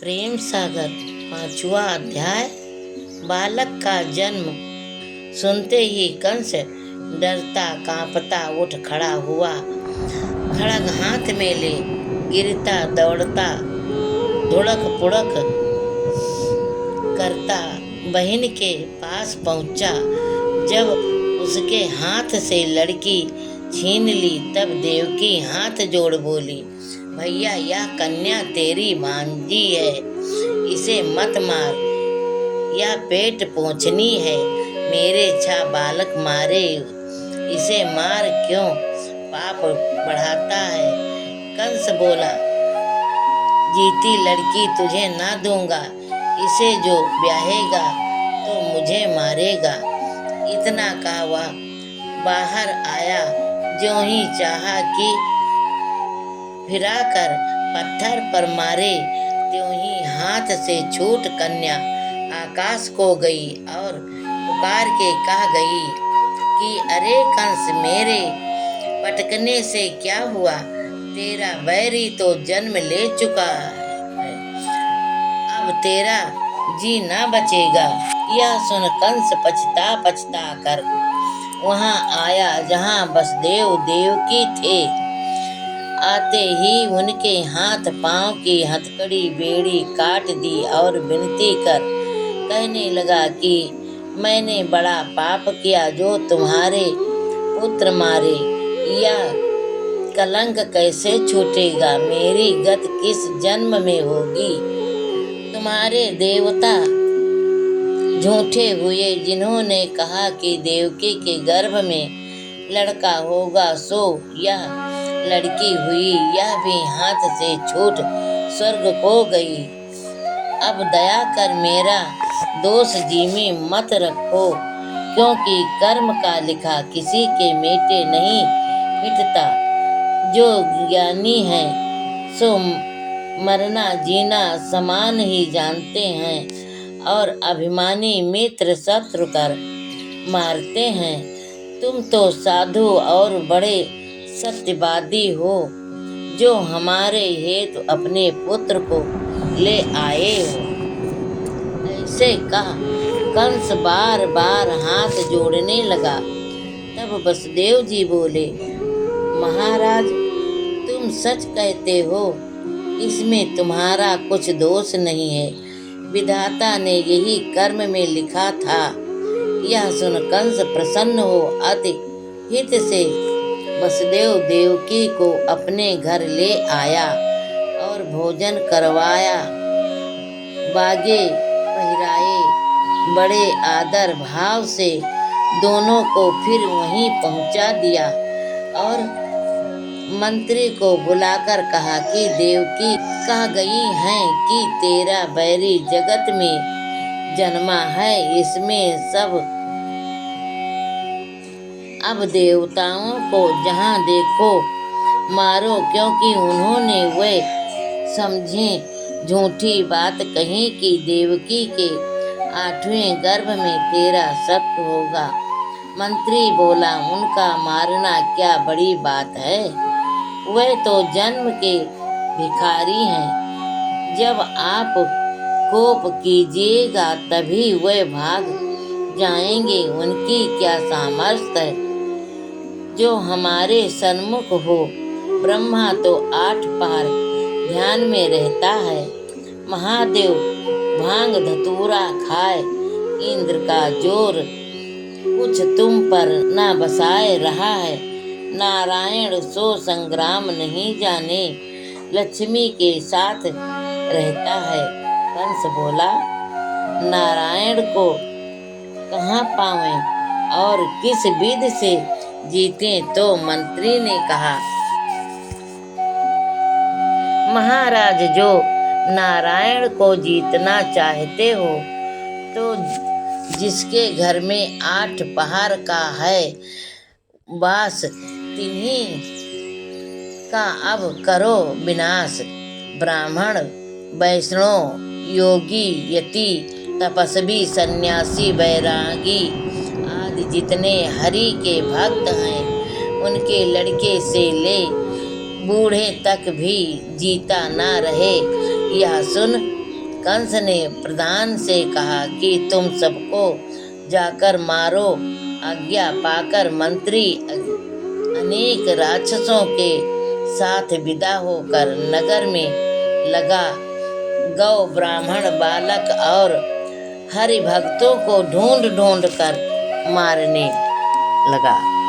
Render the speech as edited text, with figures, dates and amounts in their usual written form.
प्रेम सागर 5वां अध्याय। बालक का जन्म। सुनते ही कंस डरता कांपता उठ खड़ा हुआ। खड़ग हाथ में ले गिरता दौड़ता धुड़क पुड़क करता बहन के पास पहुंचा। जब उसके हाथ से लड़की छीन ली तब देवकी हाथ जोड़ बोली, भैया यह कन्या तेरी भांजी है, इसे मत मार, यह पेट पोंछनी है, मेरे छा बालक मारे, इसे मार क्यों, पाप बढ़ाता है। कंस बोला, जीती लड़की तुझे ना दूंगा, इसे जो ब्याहेगा तो मुझे मारेगा। इतना कहा वह बाहर आया। ज्यों ही चाहा कि फिरा कर पत्थर पर मारे, त्यों ही हाथ से छूट कन्या आकाश को गई और पुकार के कह गई कि अरे कंस, मेरे पटकने से क्या हुआ, तेरा बैरी तो जन्म ले चुका है, अब तेरा जी ना बचेगा। यह सुन कंस पछता पछता कर वहां आया जहां वसुदेव देवकी थे। आते ही उनके हाथ पांव की हथकड़ी बेड़ी काट दी और विनती कर कहने लगा कि मैंने बड़ा पाप किया जो तुम्हारे पुत्र मारे। यह कलंक कैसे छूटेगा, मेरी गत किस जन्म में होगी। तुम्हारे देवता झूठे हुए जिन्होंने कहा कि देवकी के गर्भ में लड़का होगा, सो यह लड़की हुई, यह भी हाथ से छूट स्वर्ग को गई। अब दया कर मेरा दोष जी में मत रखो, क्योंकि कर्म का लिखा किसी के मेटे नहीं मिटता। जो ज्ञानी है सो मरना जीना समान ही जानते हैं, और अभिमानी मित्र शत्रु कर मारते हैं। तुम तो साधु और बड़े सत्यवादी हो, जो हमारे हेतु अपने पुत्र को ले आए हो। ऐसे कहा कंस बार बार हाथ जोड़ने लगा। तब वसुदेव जी बोले, महाराज तुम सच कहते हो, इसमें तुम्हारा कुछ दोष नहीं है, विधाता ने यही कर्म में लिखा था। यह सुन कंस प्रसन्न हो अति हित से वसुदेव देवकी को अपने घर ले आया और भोजन करवाया, बागे पहिराए। बड़े आदर भाव से दोनों को फिर वहीं पहुंचा दिया और मंत्री को बुलाकर कहा कि देवकी कह गई हैं कि तेरा बैरी जगत में जन्मा है, इसमें सब अब देवताओं को जहाँ देखो मारो, क्योंकि उन्होंने वह समझे झूठी बात कही कि देवकी के 8वें गर्भ में तेरा सत्य होगा। मंत्री बोला, उनका मारना क्या बड़ी बात है, वह तो जन्म के भिखारी हैं। जब आप कोप कीजिएगा तभी वह भाग जाएंगे, उनकी क्या सामर्थ्य है जो हमारे सन्मुख हो। ब्रह्मा तो 8 पहर ध्यान में रहता है, महादेव भांग धतूरा खाए, इंद्र का जोर कुछ तुम पर न बसाए रहा है, नारायण सो संग्राम नहीं जाने, लक्ष्मी के साथ रहता है। कंस बोला, नारायण को कहाँ पावें और किस विधि से जीतें। तो मंत्री ने कहा, महाराज जो नारायण को जीतना चाहते हो तो जिसके घर में 8 पहर का है वास, तिन्हीं का अब करो विनाश। ब्राह्मण वैष्णव योगी यति तपस्वी सन्यासी बैरागी आदि जितने हरि के भक्त हैं, उनके लड़के से ले बूढ़े तक भी जीता ना रहे। यह सुन कंस ने प्रधान से कहा कि तुम सबको जाकर मारो। आज्ञा पाकर मंत्री अनेक राक्षसों के साथ विदा होकर नगर में लगा। गौ ब्राह्मण बालक और हरि भक्तों को ढूंढ ढूंढ कर मारने लगा।